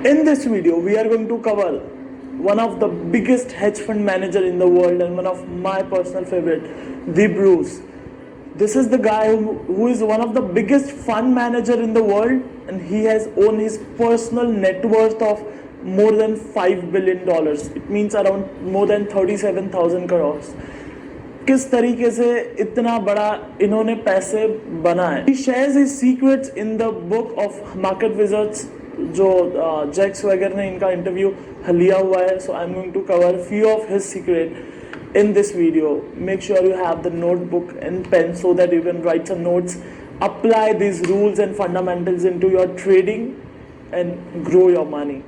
In this video, we are going to cover one of the biggest hedge fund manager in the world and one of my personal favorite, the Bruce. This is the guy who is one of the biggest fund manager in the world, and he has owned his personal net worth of more than $5 billion. It means around more than 37,000 crores. किस तरीके से इतना बड़ा इन्होंने पैसे बनाए. He shares his secrets in the book of Market Wizards, जो Jack swagger ने इनका इंटरव्यू लिया हुआ है. So I'm going to cover few of his secret in this video. Make sure you have the notebook and pen so that you can write some notes. Apply these rules and fundamentals into your trading and grow your money.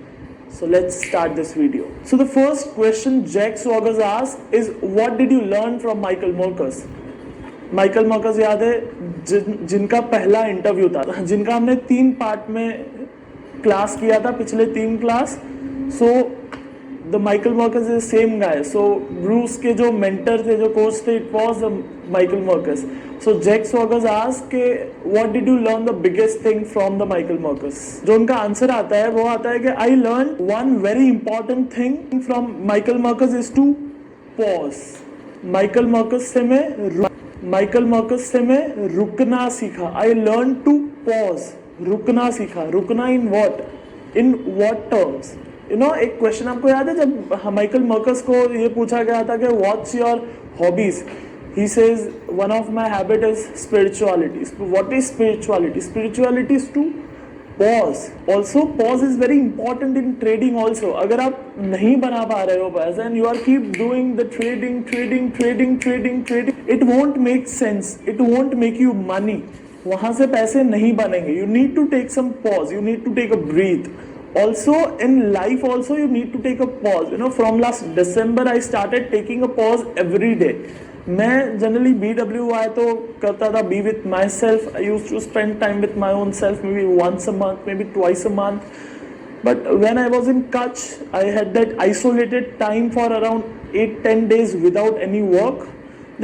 So let's start this video. So the first question Jack Swagger asked is, what did you learn from Michael Marcus? Michael Marcus याद है जिनका पहला interview था, जिनका हमने 3 part में class किया था, पिछले 3 class. So the Michael Marcus is same guy. So Bruce के जो मेंटर थे, जो कोच थे, it was the Michael Marcus. So Jack Swagger asked के what did you learn the biggest thing from the Michael Marcus. जो उनका answer आता है वो आता है कि I learn one very important thing from Michael Marcus is to pause. Michael Marcus से मैं रुकना सीखा. I learn to pause. रुकना सीखा. रुकना in what terms. You know, एक क्वेश्चन आपको याद है जब माइकल मर्कस को ये पूछा गया था कि what's your hobbies. He says one of my habit is spirituality. What is spirituality? Spirituality is to pause. Also, pause is very important in trading also. अगर आप नहीं बना पा रहे हो पैसे and you are keep doing the trading, it won't make sense. It won't make you money. वहाँ से पैसे नहीं बनेंगे. You need to take some pause. You need to take a breathe. Also in life also you need to take a pause. You know, from last December I started taking a pause every day. मैं generally BWI तो करता था, be with my self. I use to spend time with my own self, may be once a month, maybe twice a month. But when I was in Kutch, I had that isolated time for around 8-10 days without any work.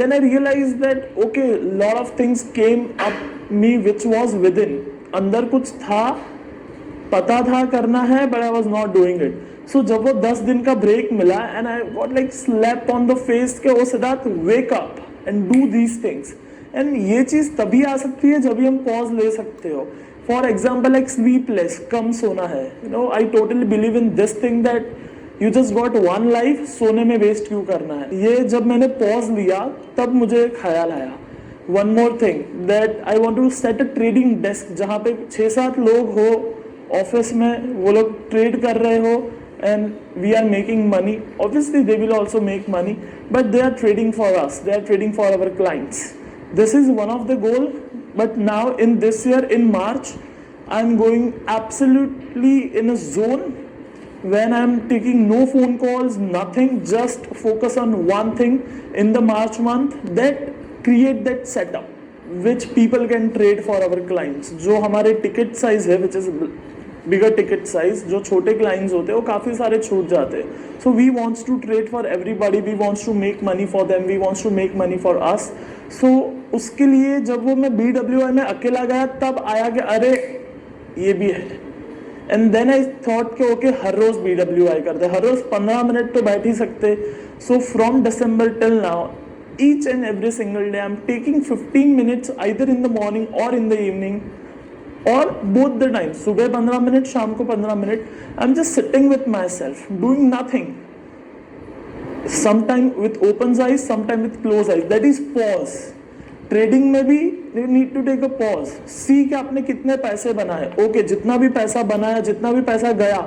Then I realized that okay, lot of things came up me which was within. अंदर कुछ था, पता था करना है, but I was not doing it. सो जब वो 10 दिन का ब्रेक मिला and I got like slap on the face के ओ Siddharth wake up and do these things. And ये चीज़ तभी आ सकती है जब भी हम पॉज ले सकते हो. फॉर एग्जाम्पल लाइक स्लीपलेस, कम सोना है. You know, I totally believe in this thing that you just got one life, सोने में वेस्ट क्यों करना है. ये जब मैंने पॉज लिया तब मुझे ख्याल आया. One more thing that I want to set a trading desk जहाँ पे 6-7 लोग हो ऑफिस में, वो लोग ट्रेड कर रहे हो and we are making money. Obviously they will also make money, but they are trading for us, they are trading for our clients. This is one of the goal. But now in this year, in March, I'm going absolutely in a zone when I'm taking no phone calls, nothing, just focus on one thing in the March month, that create that setup which people can trade for our clients. जो हमारे ticket size है, which is bigger ticket size, जो छोटे clients होते हैं वो काफ़ी सारे छूट जाते हैं. So we wants to trade for everybody, we wants to make money for them, we wants to make money for us. So उसके लिए जब वो मैं BWI में अकेला गया तब आया कि अरे ये भी है. एंड देन आई थॉट कि ओके, हर रोज़ BWI करते, हर रोज़ 15 मिनट तो बैठ ही सकते. So from December till now, each and every single day I'm taking 15 minutes either in the morning or in the evening, और both the time, सुबह 15 minute, शाम को 15 मिनट. I am just sitting with my self, doing nothing. Sometime with open eyes, sometime with close eyes. That is pause. Trading में भी you need to take a pause. See कि आपने कितने पैसे बनाए. ओके, जितना भी पैसा बनाया, जितना भी पैसा गया,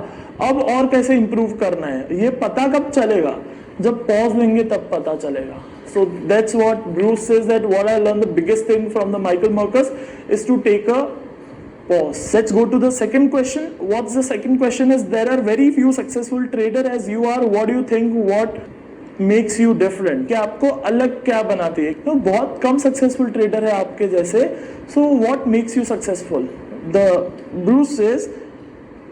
अब और कैसे इंप्रूव करना है, ये पता कब चलेगा? जब पॉज लेंगे तब पता चलेगा. So that's what Bruce says, that what I learned, the biggest thing from the Michael Marcus is to take a pause. Let's go to the second question. What's the second question is, there are very few successful trader as you are. What do you think, what makes you different? क्या आपको अलग क्या बनाती है? तो बहुत कम successful trader है आपके जैसे. So what makes you successful? The Bruce says,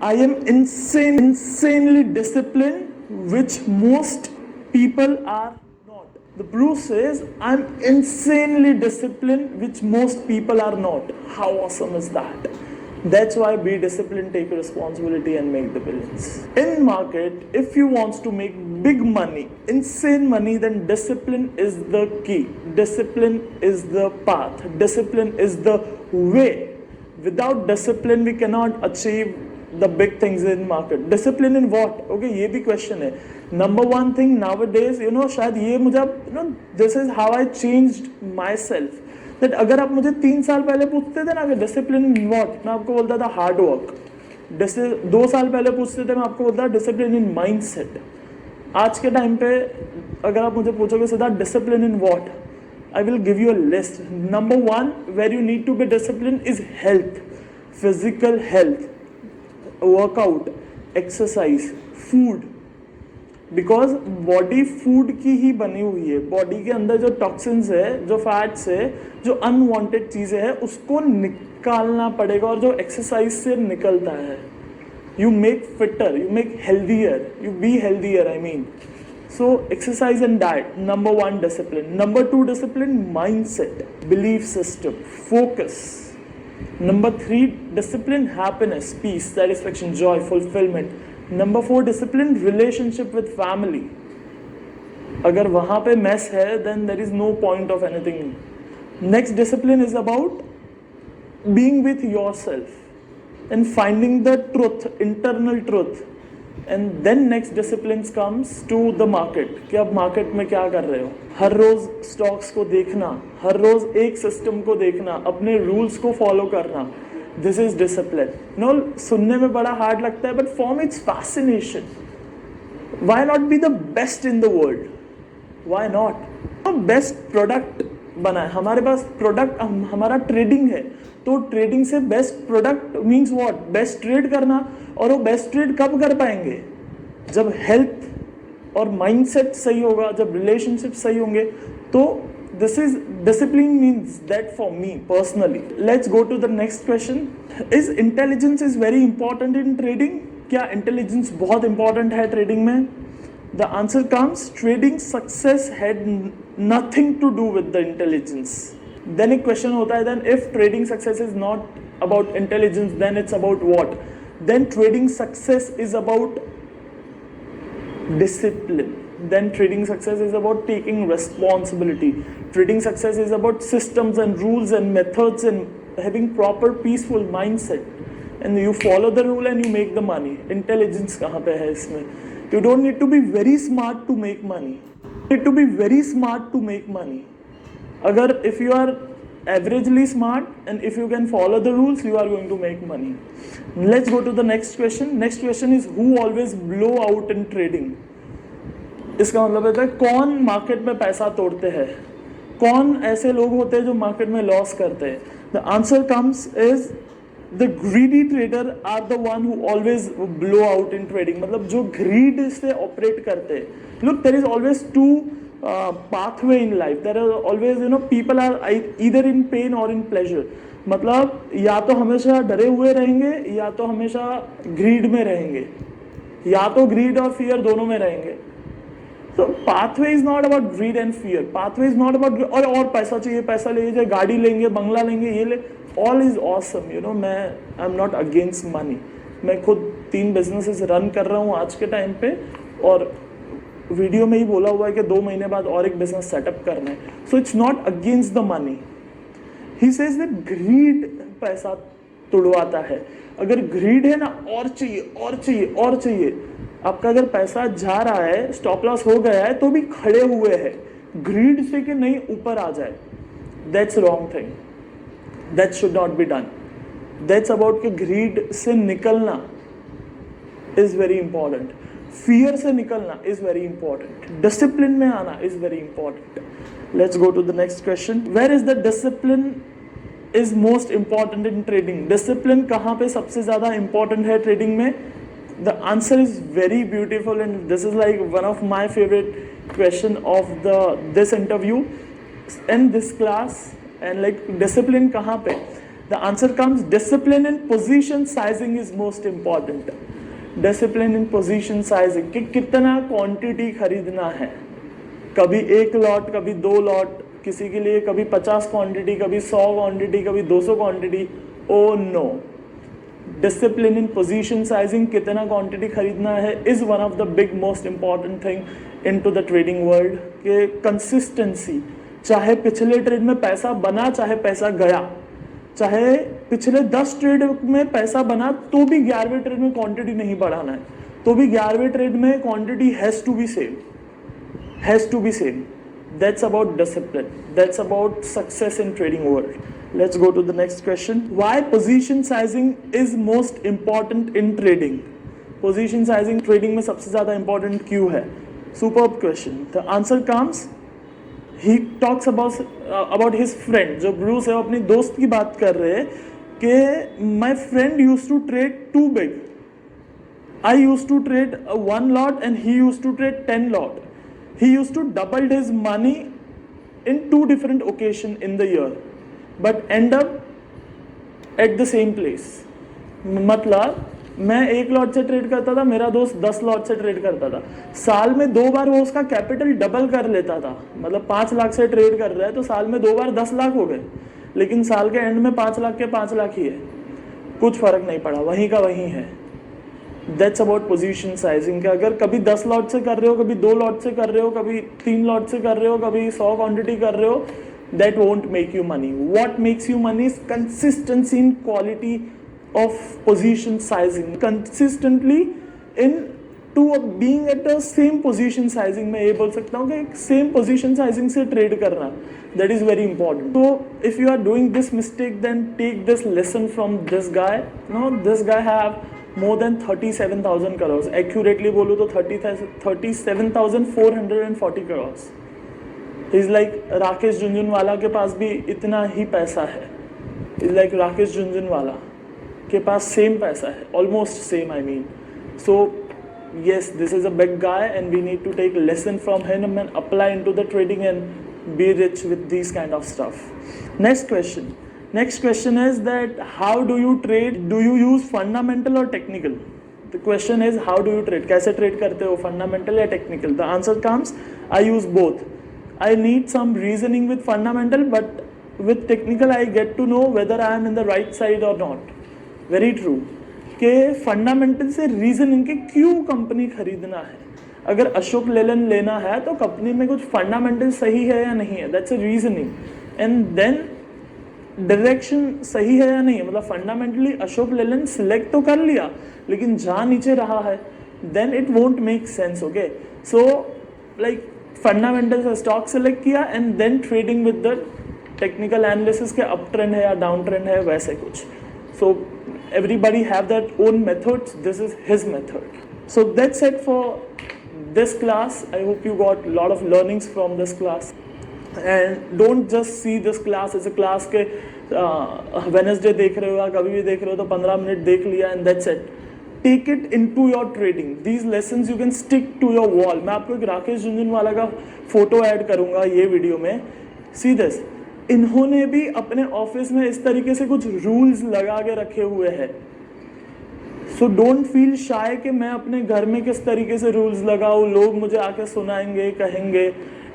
I am insanely disciplined, which most people are not. The Bruce says, I'm insanely disciplined, which most people are not. How awesome is that? That's why be disciplined, take responsibility and make the billions. In market, if you want to make big money, insane money, then discipline is the key. Discipline is the path. Discipline is the way. Without discipline, we cannot achieve the big things in market. Discipline in what? Okay, ये भी question है. Number one thing nowadays, शायद ये मुझे, this is how I changed myself. That अगर आप मुझे 3 साल पहले पूछते थे ना कि डिसिप्लिन इन व्हाट, मैं आपको बोलता था हार्ड वर्क. 2 साल पहले पूछते थे, मैं आपको बोलता डिसिप्लिन इन माइंडसेट. आज के टाइम पे अगर आप मुझे पूछोगे सीधा discipline in what, I will give you a list. Number 1 where you need to be discipline is health, physical health, workout, exercise, food. Because body food की ही बनी हुई है. बॉडी के अंदर जो टॉक्सिन्स है, जो फैट्स है, जो अनवांटेड चीज़ें हैं, उसको निकालना पड़ेगा. और जो एक्सरसाइज से निकलता है, you make fitter, you make healthier, you be healthier, I mean. So exercise and diet. Number 1 discipline. Number 2 discipline mindset, belief system, focus. Number 3 discipline happiness, peace, satisfaction, joy, fulfilment. Number 4 discipline relationship with family. अगर वहां पे mess है, then there is no point of anything. Next discipline is about being with yourself and finding the truth, internal truth. And then next discipline comes to the market, कि अब market में क्या कर रहे हो. हर रोज स्टॉक्स को देखना, हर रोज एक सिस्टम को देखना, अपने रूल्स को फॉलो करना. This is discipline. सुनने में बड़ा हार्ड लगता है, but for me it's fascination. Why not be the best in the world? Why not? Best product बनाए. हमारे पास प्रोडक्ट, हमारा ट्रेडिंग है, तो ट्रेडिंग से best product means what? Best trade करना. और वो बेस्ट ट्रेड कब कर पाएंगे? जब हेल्थ और माइंडसेट सही होगा, जब रिलेशनशिप सही होंगे. तो this is discipline means that for me personally. Let's go to the next question. Is intelligence is very important in trading? क्या intelligence बहुत important है trading में? The answer comes, trading success had nothing to do with the intelligence. Then एक question होता है, then if trading success is not about intelligence, then it's about what? Then trading success is about discipline. Then trading success is about taking responsibility. Trading success is about systems and rules and methods and having proper peaceful mindset. And you follow the rule and you make the money. Intelligence कहाँ पे है इसमें? You don't need to be very smart to make money. You need to be very smart to make money. अगर if you are averagely smart and if you can follow the rules, you are going to make money. Let's go to the next question. Next question is, who always blow out in trading? इसका मतलब है कौन market में पैसा तोड़ते हैं, कौन ऐसे लोग होते हैं जो मार्केट में लॉस करते हैं. The answer comes is the greedy trader are the one who always blow out in trading. मतलब जो ग्रीड से ऑपरेट करते हैं. Look, there is always 2 pathway in life. There are always, people are either in pain or in pleasure. मतलब या तो हमेशा डरे हुए रहेंगे या तो हमेशा ग्रीड में रहेंगे, या तो ग्रीड और फियर दोनों में रहेंगे. So pathway is not about greed and fear. Pathway is not about और पैसा चाहिए, पैसा ले लीजिए, गाड़ी लेंगे, बंगला लेंगे, ये ले. All is awesome, मैं I'm not against money. मैं खुद 3 बिजनेसेस रन कर रहा हूँ आज के टाइम पे, और वीडियो में ही बोला हुआ है कि 2 महीने बाद और एक बिजनेस सेटअप करना है. So it's not against the money. He says that grid पैसा तुड़वाता है. अगर ग्रीड है ना, और चाहिए और चाहिए और चाहिए. आपका अगर पैसा जा रहा है, स्टॉप लॉस हो गया है, तो भी खड़े हुए हैं ग्रीड से कि नहीं ऊपर आ जाए. That's wrong thing. That should not be done. That's about कि ग्रीड से निकलना इज वेरी इंपॉर्टेंट. फियर से निकलना इज वेरी इंपॉर्टेंट. डिसिप्लिन में आना is very important. Let's go to the next question. Where is the discipline is most important in trading? Discipline कहाँ पे सबसे ज्यादा इंपॉर्टेंट है ट्रेडिंग में? The answer is very beautiful, and this is like one of my favorite question of this interview and this class. And like discipline कहाँ पे? The answer comes, discipline in position sizing is most important. Discipline in position sizing, कि कितना quantity खरीदना है. कभी 1 lot, कभी 2 lot, किसी के लिए कभी 50 क्वांटिटी, कभी 100 क्वांटिटी, कभी 200 quantity. Oh no, discipline in position sizing, कितना क्वांटिटी खरीदना है, is one of the big most important thing in to the trading world. के कंसिस्टेंसी, चाहे पिछले ट्रेड में पैसा बना चाहे पैसा गया, चाहे पिछले 10 ट्रेड में पैसा बना तो भी 11वें ट्रेड में क्वांटिटी नहीं बढ़ाना है, तो भी 11वें ट्रेड में quantity has to be same, has to be same. That's about discipline. That's about success in trading world. Let's go to the next question. Why position sizing is most important in trading? Position sizing trading में सबसे ज़्यादा important क्यों है? Superb question. The answer comes. He talks about his friend. जो Bruce है, वो अपनी दोस्त की बात कर रहे हैं कि my friend used to trade too big. I used to trade 1 lot and he used to trade 10 lot. He used to double his money in 2 different occasions in the year, but end up at the same place. मतलब मैं 1 lot से trade करता था, मेरा दोस्त 10 lot से trade करता था. साल में 2 बार वो उसका कैपिटल डबल कर लेता था. मतलब 5 लाख से ट्रेड कर रहा है तो साल में 2 बार 10 लाख हो गए, लेकिन साल के एंड में 5 लाख के 5 लाख ही है. कुछ फर्क नहीं पड़ा, वहीं का वहीं है. That's about position sizing. कि अगर कभी 10 लॉट से कर रहे हो, कभी 2 लॉट से कर रहे हो, कभी 3 लॉट से कर रहे हो, कभी 100 क्वांटिटी कर रहे हो, that won't make you money. What makes you money is consistency in quality of position sizing. Consistently in to being at the same position sizing. मैं ये बोल सकता हूँ कि सेम पोजीशन साइजिंग से ट्रेड करना, that is very important. So if you are doing this mistake, then take this lesson from this guy. This guy have more than 37,000 crores. Accurately बोलूँ तो 37,440 crores. He's like Rakesh Jhunjhunwala के पास भी इतना ही पैसा है. He's like Rakesh Jhunjhunwala के पास same पैसा है, almost same I mean. So yes, this is a big guy and we need to take lesson from him and apply into the trading and be rich with these kind of stuff. Next question is that how do you trade? Do you use fundamental or technical? The question is how do you trade? कैसे trade करते हो, fundamental या technical? The answer comes, I use both. I need some reasoning with fundamental, but with technical I get to know whether I am in the right side or not. Very true. कि fundamental से reasoning के क्यों company खरीदना है. अगर अशोक लेलैंड लेना है तो कंपनी में कुछ फंडामेंटल सही है या नहीं है, that's a reasoning. And then direction सही है या नहीं है. मतलब फंडामेंटली अशोक लेलैंड सिलेक्ट तो कर लिया, लेकिन जहाँ नीचे रहा है, then it won't make sense. Okay, so like fundamental से स्टॉक सेलेक्ट किया and then trading with the technical analysis के अप ट्रेंड है या डाउन ट्रेंड है, वैसे कुछ. सो everybody have their own methods. This is his method. So that's it for this class. I hope you got a lot of learnings from this class. And don't just see this class as a class के Wednesday देख रहे हो या कभी भी देख रहे हो तो 15 मिनट देख लिया and that's it. Take it into your trading. These lessons you can stick to your wall. मैं आपको एक राकेश झुनझुनवाला का फोटो ऐड करूँगा ये वीडियो में. See this. इन्होंने भी अपने ऑफिस में इस तरीके से कुछ रूल्स लगा के रखे हुए हैं. सो डोंट फील शाय कि मैं अपने घर में किस तरीके से रूल्स लगाऊं, लोग मुझे आके सुनाएंगे, कहेंगे.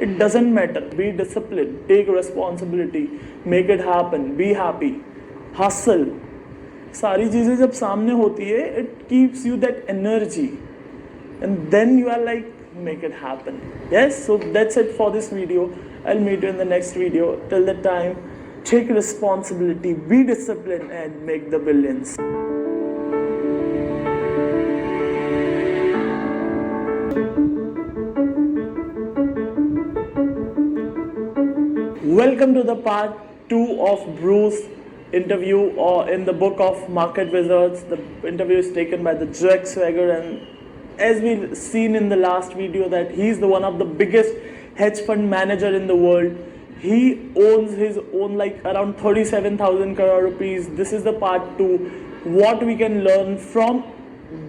It doesn't matter. Be discipline, take responsibility, make it happen, be happy, hustle. सारी चीज़ें जब सामने होती है, it keeps you that energy and then you are like make it happen. Yes, so that's it for this video. I'll meet you in the next video. Till that time, take responsibility, be disciplined and make the billions. Welcome to the part 2 of Bruce interview or in the book of Market Wizards. The interview is taken by the Jack Swagger, and as we've seen in the last video that he's the one of the biggest hedge fund manager in the world. He owns his own like around 37,000 crore rupees. This is the part 2. What we can learn from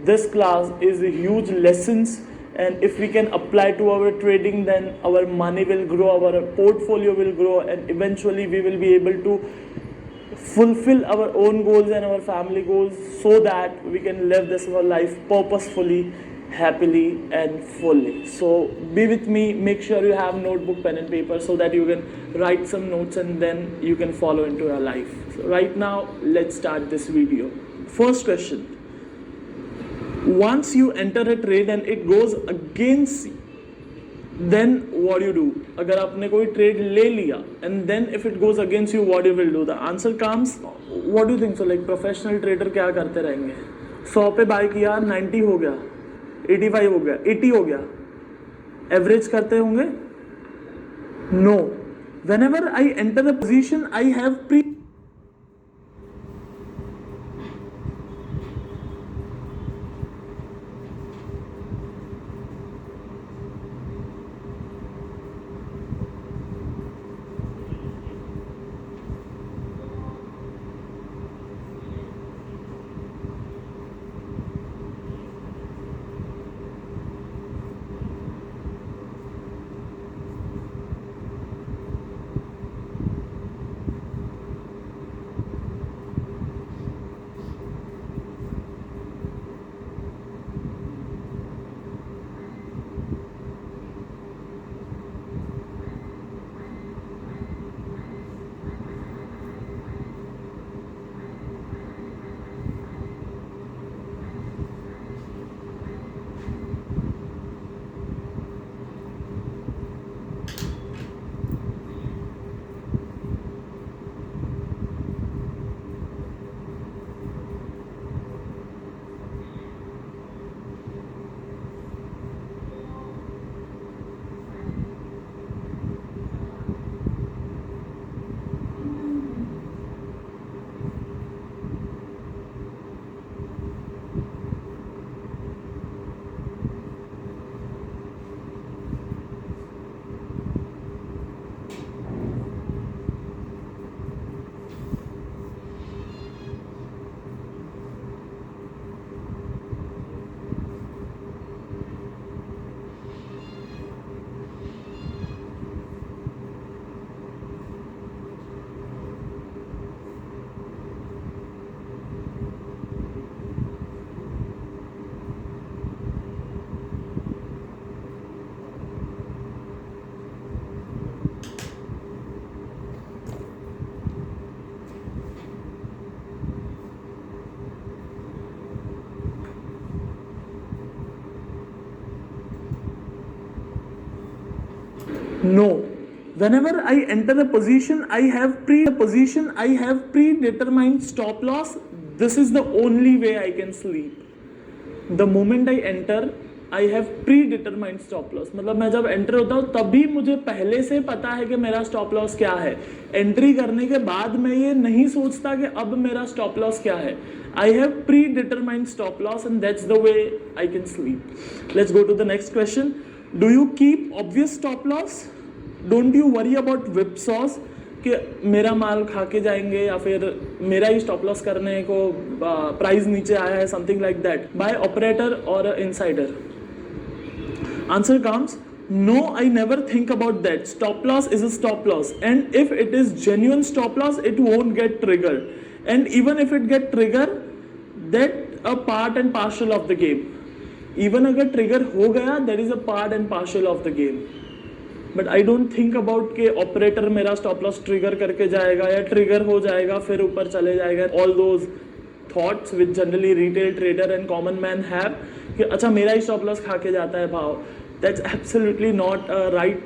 this class is huge lessons, and if we can apply to our trading, then our money will grow, our portfolio will grow, and eventually we will be able to fulfill our own goals and our family goals so that we can live this life purposefully, happily and fully. So be with me, make sure you have notebook, pen and paper so that you can write some notes and then you can follow into your life. So right now let's start this video. First question, once you enter a trade and it goes against you, then what you do? अगर आपने कोई trade ले लिया and then if it goes against you, what you will do? The answer comes, what do you think? So like professional trader क्या करते रहेंगे? 100 पे bye किया, 90 हो गया, 85 हो गया, 80 हो गया, एवरेज करते होंगे? No. Whenever I enter a position, I have No. Whenever I enter a position, I have predetermined stop loss. This is the only way I can sleep. The moment I enter, I have predetermined stop loss. मतलब मैं जब enter होता हूँ तभी मुझे पहले से पता है कि मेरा स्टॉप लॉस क्या है. एंट्री करने के बाद मैं ये नहीं सोचता कि अब मेरा स्टॉप लॉस क्या है. I have predetermined stop loss and that's the way I can sleep. Let's go to the next question. Do you keep obvious stop loss? Don't you worry about whipsaws कि मेरा माल खा के जाएंगे या फिर मेरा ही स्टॉप लॉस करने को प्राइस नीचे आया है, something like that, buy operator और insider? Answer comes, no, I never think about that. Stop loss is a stop loss, and if it is genuine stop loss, it won't get triggered, and even if it get triggered, that a part and parcel of the game. Even अगर trigger हो गया, that is a part and parcel of the game. But I don't think about कि operator मेरा stop loss trigger करके जाएगा या trigger हो जाएगा फिर ऊपर चले जाएगा. All those thoughts which generally retail trader and common man have कि अच्छा मेरा ही स्टॉप लॉस खा के जाता है भाव. That's absolutely not a right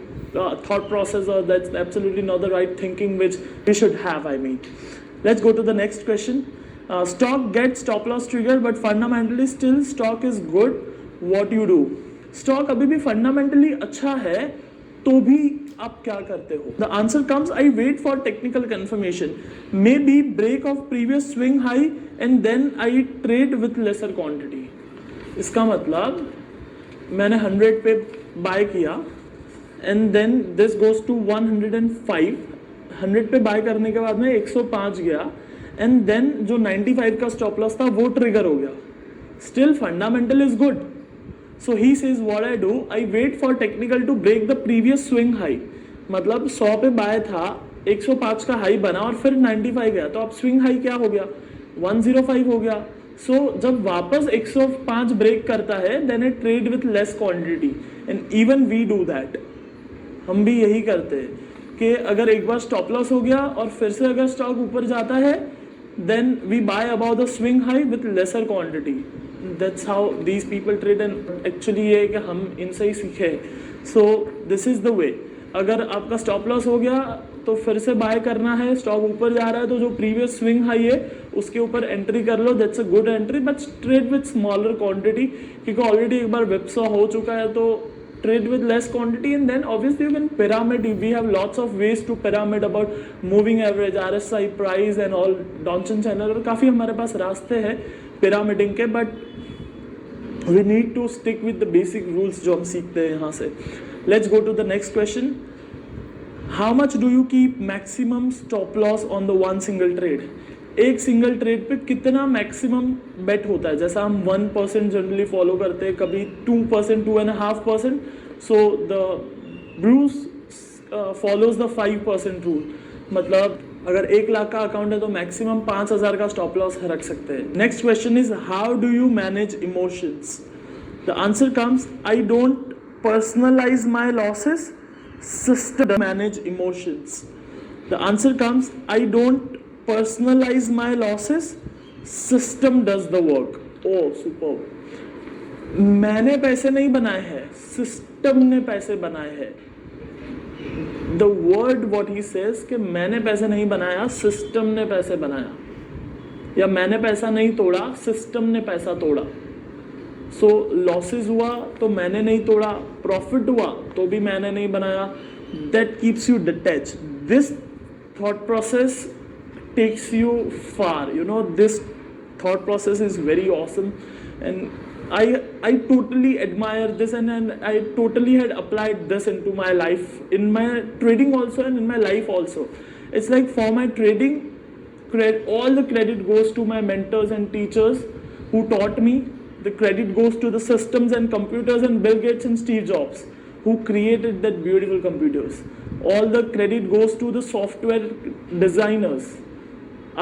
thought process, or that's absolutely not the right thinking which we should have. I mean, let's go to the next question. Stock gets stop loss trigger, but fundamentally still stock is good. What you do? Stock अभी भी fundamentally अच्छा है, तो भी आप क्या करते हो? The answer comes, I wait for technical confirmation. Maybe break of previous swing high and then I trade with lesser quantity. इसका मतलब मैंने 100 पे बाय किया and then this goes to 105. 100 पे बाय करने के बाद में 105 गया and then जो 95 का स्टॉप लॉस था वो ट्रिगर हो गया. Still fundamental is good. So he says what I do, I wait for technical to break the previous swing high. मतलब 100 पे बाय था, 105 का हाई बना और फिर 95 गया, तो अब स्विंग हाई क्या हो गया? 105 हो गया. सो जब वापस 105 ब्रेक करता है, then it trade with less quantity, and even we do that. हम भी यही करते हैं कि अगर एक बार स्टॉप लॉस हो गया और फिर से अगर स्टॉक ऊपर जाता है then we buy above the swing high with lesser quantity. That's how these people trade, and actually ये है कि हम इनसे ही सीखे. So this is the way. अगर आपका स्टॉप लॉस हो गया तो फिर से बाय करना है. स्टॉक ऊपर जा रहा है तो जो प्रीवियस स्विंग हाई है उसके ऊपर एंट्री कर लो. That's a good entry, but trade with smaller quantity, क्योंकि ऑलरेडी एक बार विप्सॉ हो चुका है. तो trade with less quantity, and then obviously you can pyramid. We have lots of ways to pyramid about moving average, RSI price and all Donson channel, और काफ़ी हमारे पास रास्ते हैं pyramiding के, but we need to stick with the basic rules जो हम सीखते हैं यहाँ से. Let's go to the next question. How much do you keep maximum stop loss on the one single trade? एक सिंगल ट्रेड पे कितना मैक्सिमम बेट होता है? जैसा हम 1% जनरली फॉलो करते हैं, कभी 2%, 2.5%. So the Bruce follows the 5% rule. मतलब अगर 1 लाख का अकाउंट है तो मैक्सिमम 5,000 का स्टॉप लॉस रख सकते हैं. Next question is how do you manage emotions? The answer comes I don't personalise my losses, system manage emotions. The answer comes I don't personalize my losses, system does the work. Oh superb. मैंने पैसे नहीं बनाए हैं, system ने पैसे बनाए हैं. The word what he says कि मैंने पैसे नहीं बनाया, सिस्टम ने पैसे बनाया, या मैंने पैसा नहीं तोड़ा, सिस्टम ने पैसा तोड़ा. सो लॉसेस हुआ तो मैंने नहीं तोड़ा, प्रॉफिट हुआ तो भी मैंने नहीं बनाया. That keeps you detached. This thought process takes you far. You know, this thought process is very awesome, and I totally admire this, and I totally had applied this into my life, in my trading also and in my life also. It's like for my trading, all the credit goes to my mentors and teachers who taught me. The credit goes to the systems and computers and Bill Gates and Steve Jobs who created that beautiful computers. All the credit goes to the software designers.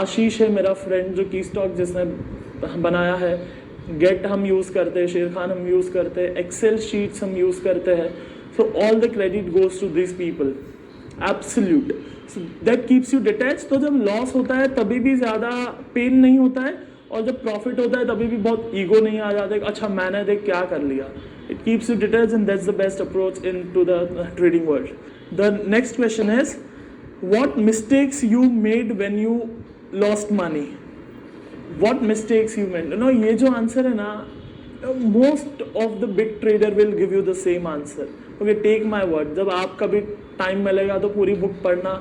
आशीष है मेरा friend जो की stock जिसने बनाया है. Gate हम use करते हैं, शेर खान हम यूज़ करते हैं, एक्सेल शीट्स हम यूज़ करते हैं. So all the credit goes to this people. Absolute. So that keeps you detach. तो जब लॉस होता है तभी भी ज़्यादा पेन नहीं होता है, और जब प्रॉफिट होता है तभी भी बहुत ईगो नहीं आ जाता है. अच्छा मैंने देख क्या कर लिया. It keeps you detach, and that's the best approach in to the trading world. The next question is what mistakes you made when you lost money. What mistakes you made? No, ये जो answer है ना, most of the big trader will give you the same answer. Okay, take my word. जब आप कभी time मिलेगा तो पूरी बुक पढ़ना,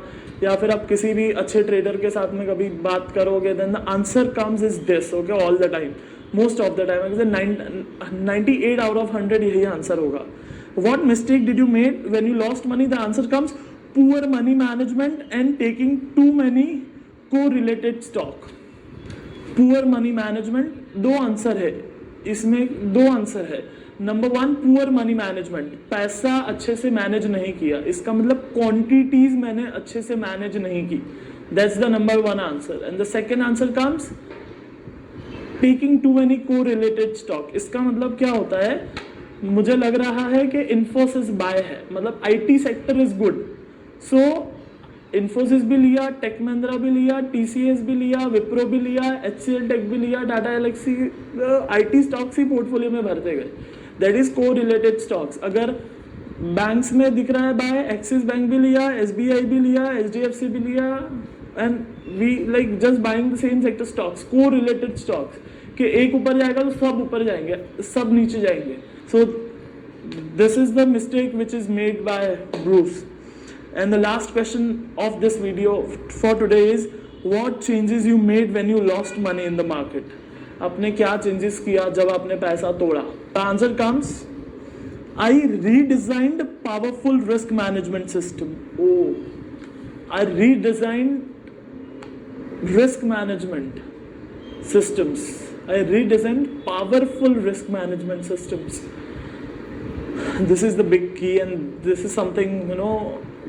या फिर आप किसी भी अच्छे ट्रेडर के साथ में कभी बात करोगे, then the answer comes is this. Okay, all the time, most of the time. अगर 98 out of 100 यही आंसर होगा. What mistake did you made when you lost money? The answer comes poor money management and taking too many co-related stock. Poor money management. दो answer है इसमें, दो answer है. Number 1, poor money management, पैसा अच्छे से manage नहीं किया. इसका मतलब क्वांटिटीज मैंने अच्छे से मैनेज नहीं की. That's the number 1 answer. And the second answer comes taking too many co-related stock. इसका मतलब क्या होता है? मुझे लग रहा है कि इन्फोसिस बाय है, मतलब आईटी सेक्टर इज गुड. सो इन्फोसिस भी लिया, टेक महिंद्रा भी लिया, टीसीएस भी लिया, विप्रो भी लिया, एचसीएल टेक भी लिया, टाटा एलेक्सी, आईटी स्टॉक्स ही पोर्टफोलियो में भरते गए. That is correlated stocks. अगर बैंक्स में दिख रहा है बाय, एक्सिस बैंक भी लिया, एसबीआई भी लिया, एचडीएफसी भी लिया, and we like just buying the same sector stocks, correlated stocks. कि एक ऊपर जाएगा तो सब ऊपर जाएंगे, सब नीचे जाएंगे. So this is the mistake which is made by Bruce. And the last question of this video for today is what changes you made when you lost money in the market? आपने क्या changes किया जब आपने पैसा तोड़ा? The answer comes, I redesigned powerful risk management system. Oh, I redesigned risk management systems. I redesigned powerful risk management systems. This is the big key, and this is something, you know,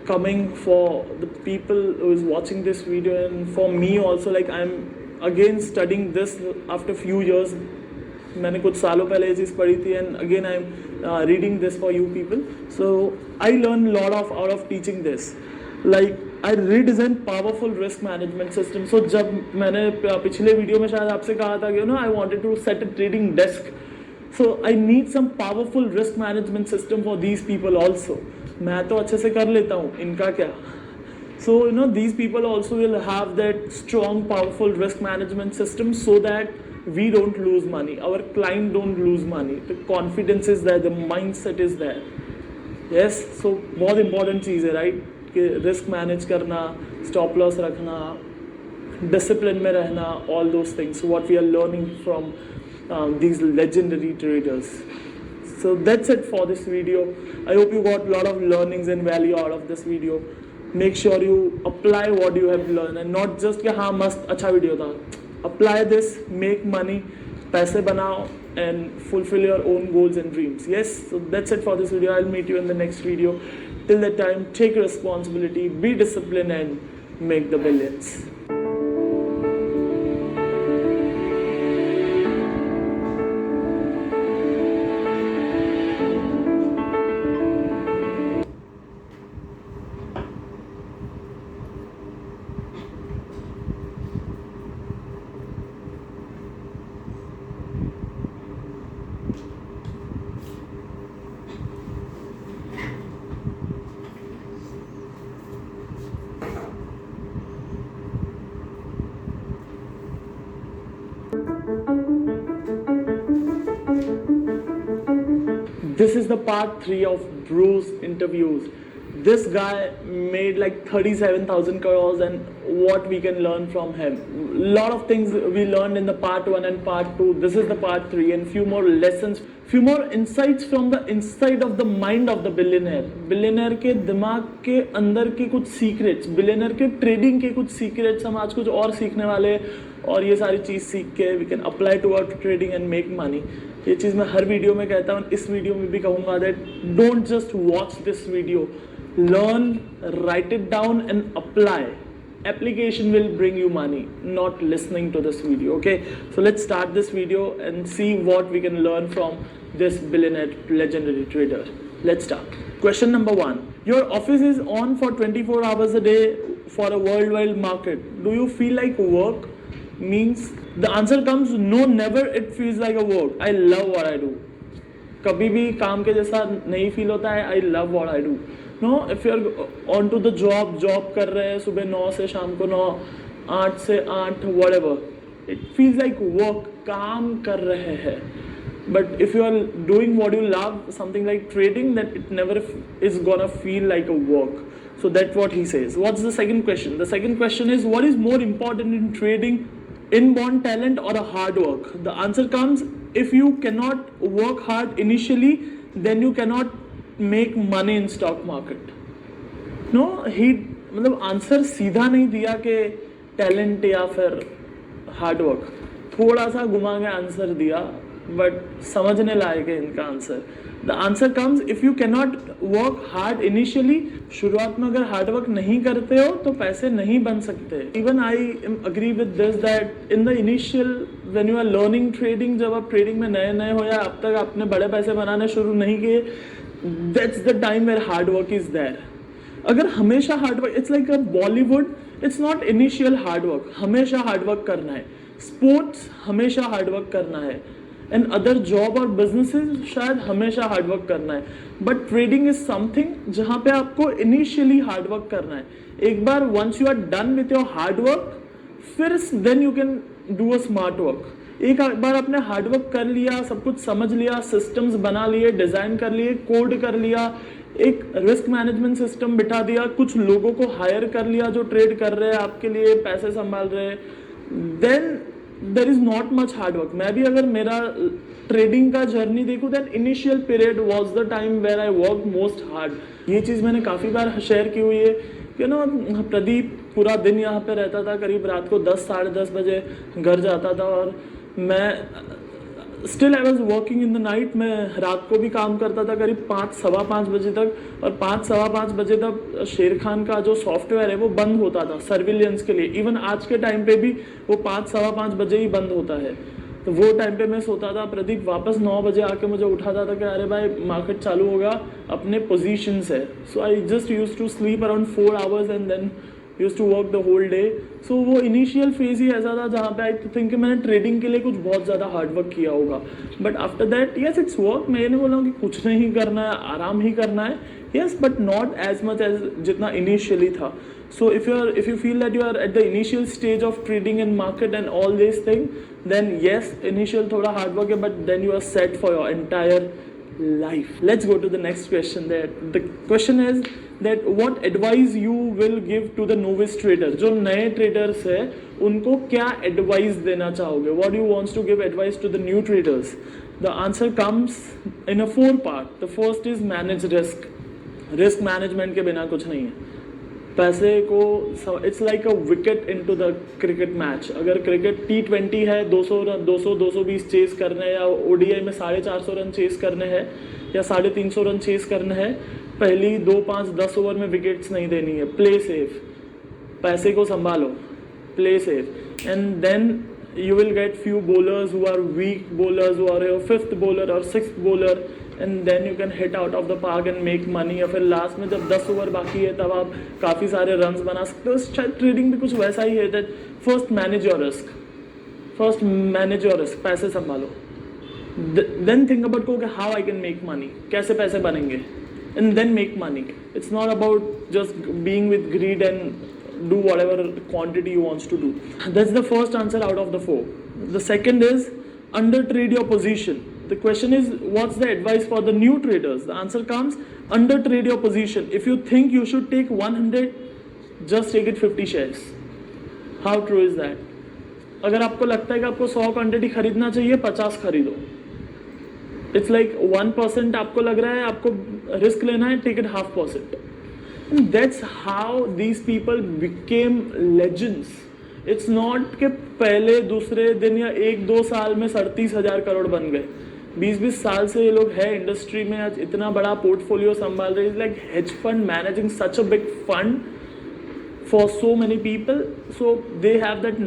coming for the people who is watching this video, and for me also, like I'm again studying this after few years. मैंने कुछ सालों पहले ये चीज़ पढ़ी थी, and again I'm reading this for you people. So I learn a lot of out of teaching this. Like I redesign powerful risk management system. So जब मैंने पिछले वीडियो में शायद आपसे कहा था कि I wanted to set a trading desk. So I need some powerful risk management system for these people also. मैं तो अच्छे से कर लेता हूँ, इनका क्या? So these people also will have that strong powerful risk management system so that we don't lose money, our client don't lose money, the confidence is there, the mindset is there. Yes, so बहुत important चीज़ है, right? कि risk manage करना, stop loss रखना, discipline में रहना, all those things. What we are learning from these legendary traders. So that's it for this video. I hope you got a lot of learnings and value out of this video. Make sure you apply what you have learned and not just कि हाँ मस्त अच्छा video था. Apply this, make money, पैसे बनाओ and fulfill your own goals and dreams. Yes, so that's it for this video. I'll meet you in the next video. Till that time, take responsibility, be disciplined and make the billions. This is the part 3 of Bruce interviews. This guy made like 37,000 crores and what we can learn from him. Lot of things we learned in the part 1 and part 2. This is the part 3 and few more lessons, few more insights from the inside of the mind of the billionaire. Billionaire के दिमाग के अंदर के कुछ secrets, billionaire के trading के कुछ secrets हम आज कुछ और सीखने वाले और ये सारी चीज़ सीख के we can apply to our trading and make money. ये चीज़ मैं हर वीडियो में कहता हूँ, इस वीडियो में भी कहूँगा that don't just watch this video, learn, write it down and apply. Application will bring you money, not listening to this video. Okay, so let's start this video and see what we can learn from this billionaire legendary trader. Let's start. Question number 1. Your office is on for 24 hours a day for a worldwide market. Do you feel like work? Means the answer comes no, never it feels like a work. I love what I do. कभी भी काम के जैसा नहीं feel होता है. I love what I do. No, if you are on to the job कर रहे हैं सुबह 9 से शाम को 9, 8 से 8 whatever, it feels like work, काम कर रहे हैं. But if you are doing what you love, something like trading, then it never is gonna feel like a work. So that's what he says. What's the second question? The second question is, what is more important in trading, inborn talent or a hard work? The answer comes, if you cannot work hard initially, then you cannot make money in stock market. No, he मतलब answer सीधा नहीं दिया कि talent या फिर hard work, थोड़ा सा घुमा के आंसर दिया, बट समझने लायक है इनका answer. The answer comes if you cannot work hard initially. शुरुआत में अगर हार्ड वर्क नहीं करते हो तो पैसे नहीं बन सकते. Even I agree with this that in the initial when you are learning trading, जब आप ट्रेडिंग में नए हो या अब तक आपने बड़े पैसे बनाने शुरू नहीं किए, that's the time where hard work is there. अगर हमेशा hard work, it's like a Bollywood, it's not initial hard work, हमेशा हार्ड वर्क करना है. स्पोर्ट्स हमेशा हार्ड वर्क करना है, एंड अदर जॉब और बिजनेसेस शायद हमेशा हार्ड वर्क करना है. बट ट्रेडिंग इज समथिंग जहाँ पे आपको इनिशियली हार्ड वर्क करना है. एक बार once you are done with your hard work, फिर then you can do a smart work. एक बार आपने हार्ड वर्क कर लिया, सब कुछ समझ लिया, सिस्टम्स बना लिए, डिजाइन कर लिए, कोड कर लिया, एक रिस्क मैनेजमेंट सिस्टम बिठा दिया, कुछ लोगों को हायर कर लिया जो ट्रेड कर रहे हैं आपके लिए, पैसे संभाल रहे हैं, then there is not much hard work. मैं भी अगर मेरा ट्रेडिंग का जर्नी देखूं, then initial period was the time where I work most hard. ये चीज़ मैंने काफ़ी बार शेयर की हुई है कि प्रदीप पूरा दिन यहाँ पे रहता था, करीब रात को 10 साढ़े 10 बजे घर जाता था, और मैं still I was working in the night. मैं रात को भी काम करता था करीब 5 सवा 5 बजे तक, और 5 सवा 5 बजे तक शेर खान का जो सॉफ्टवेयर है वो बंद होता था सर्विलियंस के लिए. इवन आज के टाइम पे भी वो 5 सवा 5 बजे ही बंद होता है. तो वो टाइम पे मैं सोता था, प्रदीप वापस 9 बजे आके मुझे उठाता था कि अरे भाई मार्केट चालू होगा, अपने पोजीशन है. So I just use to sleep around 4 hours and then use to work the whole day. So वो इनिशियल फेज ही ऐसा था जहाँ पे आई थिंक कि मैंने ट्रेडिंग के लिए कुछ बहुत ज़्यादा हार्ड वर्क किया होगा. But after that yes it's work. मैं ये नहीं बोल रहा हूँ कि कुछ नहीं करना है, आराम ही करना है. Yes but not as much as जितना इनिशियली था. So if you feel that you are at the initial stage of trading in market and all these things, then yes, initial thoda hard work है, but then you are set for your entire life. Let's go to the next question. That the question is that what advice you will give to the novice trader? जो नए traders है उनको क्या advice देना चाहोगे? What do you want to give advice to the new traders? The answer comes in a 4 part. The first is manage risk. Risk management के बिना कुछ नहीं है. पैसे को it's like a wicket into the cricket match. अगर cricket T20 है 220 chess करने हैं, या ODI में 450 रन चेस करने हैं या 350 रन चेस करने हैं, पहली 2, 5, 10 ओवर में विकेट्स नहीं देनी है. प्ले सेफ, पैसे को संभालो, play safe, and then you will get few bowlers who are weak bowlers, who are your 5th bowler or 6th bowler, and then you can hit out of the park and make money. या फिर last में जब 10 over बाकी है तब आप काफ़ी सारे रन्स बना सकते हो. शायद ट्रेडिंग भी कुछ वैसा ही है. That first manage your risk, पैसे संभालो, देन थिंक अबाउट को how I can make money, कैसे पैसे बनेंगे, and then make money. It's not about just being with greed and do whatever quantity you wants to do. That's the first answer out of the 4. The second is under trade your position. The question is what's the advice for the new traders? The answer comes under trade your position. If you think you should take 100, just take it 50 shares. How true is that? अगर आपको लगता है कि आपको 100 quantity खरीदना चाहिए, 50 खरीदो. It's like 1% आपको लग रहा है आपको रिस्क लेना है, take it 0.5%. That's how these people became legends. It's not कि पहले दूसरे दिन या 1-2 साल में 37,000 करोड़ बन गए. 20-20 साल से ये लोग है इंडस्ट्री में, आज इतना बड़ा पोर्टफोलियो संभाल रहे. Like hedge fund managing such a big fund for so many people, so they have that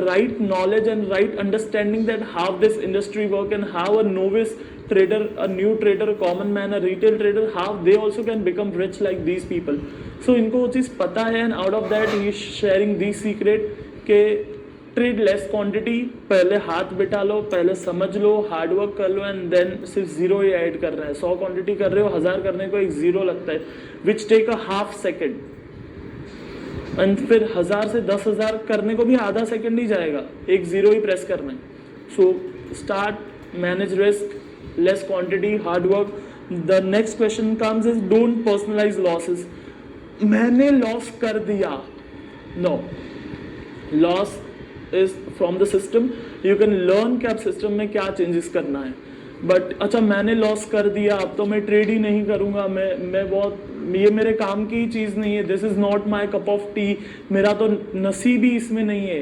right knowledge and right understanding that how this industry work and how a novice trader, a new trader, a common man, a retail trader, how they also can become rich like these people. So इनको वो चीज़ पता है, and out of that he is sharing this secret के trade less quantity, पहले हाथ बिठा लो, पहले समझ लो, हार्ड वर्क कर लो, एंड देन सिर्फ 0 ही ऐड कर रहे हैं. 100 क्वांटिटी कर रहे हो, 1000 करने को एक 0 लगता है, which take a half second. And फिर 1000 से 10,000 करने को भी आधा सेकंड ही जाएगा, एक 0 ही प्रेस करना है. So start, manage risk, less quantity, hard work. The next question comes is don't personalise losses. मैंने लॉस कर दिया, no, loss is from the system. You can learn कि आप सिस्टम में क्या चेंजेस करना है. बट अच्छा मैंने लॉस कर दिया, अब तो मैं ट्रेड ही नहीं करूँगा, मैं बहुत, ये मेरे काम की चीज़ नहीं है, this is not my cup of tea, मेरा तो नसीब ही इसमें नहीं है.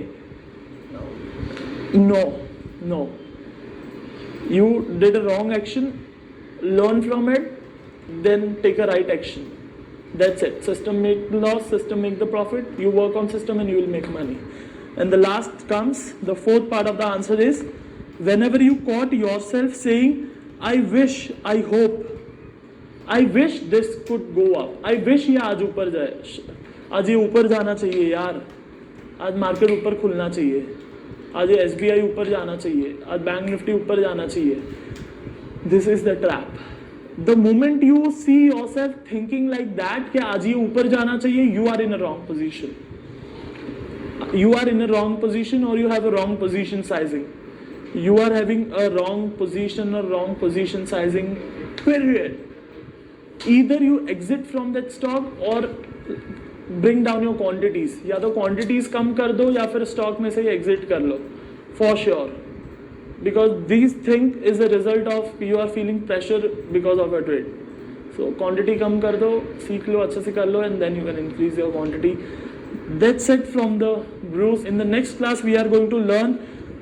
No, you did a wrong action, learn from it, then take a right action. That's it. System make the loss, system make the profit. You work on system and you will make money. And the last comes, the 4th part of the answer is, whenever you caught yourself saying, I wish, I hope, I wish this could go up, I wish ये आज ऊपर जाए, आज ये ऊपर जाना चाहिए यार, आज मार्केट ऊपर खुलना चाहिए, आज ये SBI ऊपर जाना चाहिए, आज बैंक निफ्टी ऊपर जाना चाहिए. This is the trap. The moment you see yourself thinking like that कि आज ये ऊपर जाना चाहिए, you are in a wrong position. You are in a wrong position, or you have a wrong position sizing. You are having a wrong position or wrong position sizing, period. Either you exit from that stock or bring down your quantities. या तो quantities कम कर दो या फिर stock में से exit कर लो, for sure. Because these things is a result of you are feeling pressure because of a trade. So quantity कम कर दो, सीख लो, अच्छे से कर लो, and then you can increase your quantity. That's it from the Bruce. In the next class we are going to learn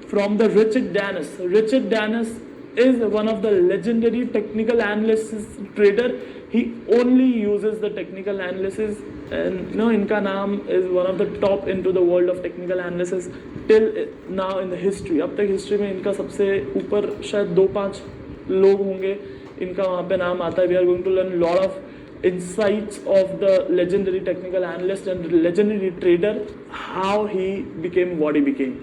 from the Richard Dennis. Richard Dennis is one of the legendary technical analysis trader. He only uses the technical analysis, and इनका नाम is one of the top into the world of technical analysis till now in the history. अब तक history में इनका सबसे ऊपर शायद 2-5 लोग होंगे, इनका वहाँ पे नाम आता है. We are going to learn lot of insights of the legendary technical analyst and legendary trader, how he became what he became.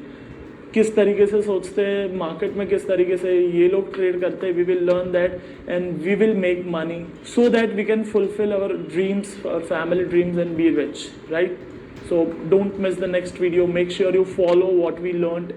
किस तरीके से सोचते हैं मार्केट में, किस तरीके से ये लोग ट्रेड करते हैं. We will learn that and we will make money so that we can fulfil our dreams, our family dreams and be rich, right? So don't miss the next video. Make sure you follow what we learned